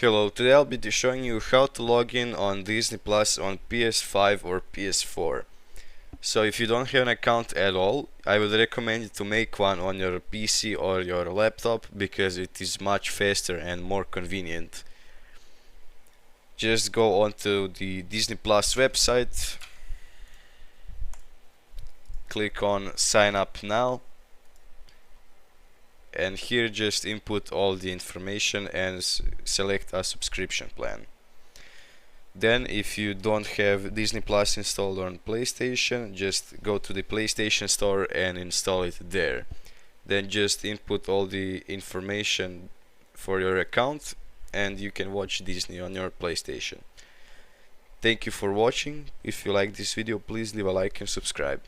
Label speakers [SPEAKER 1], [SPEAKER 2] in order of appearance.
[SPEAKER 1] Hello, today I'll be showing you how to log in on Disney Plus on PS5 or PS4. So if you don't have an account at all, I would recommend you to make one on your PC or your laptop because it is much faster and more convenient. Just go onto the Disney Plus website, click on sign up now, and here just input all the information and select a subscription plan. Then if you don't have Disney Plus installed on PlayStation, just go to the PlayStation Store and install it there. Then just input all the information for your account and you can watch Disney on your PlayStation. Thank you for watching. If you like this video, please leave a like and subscribe.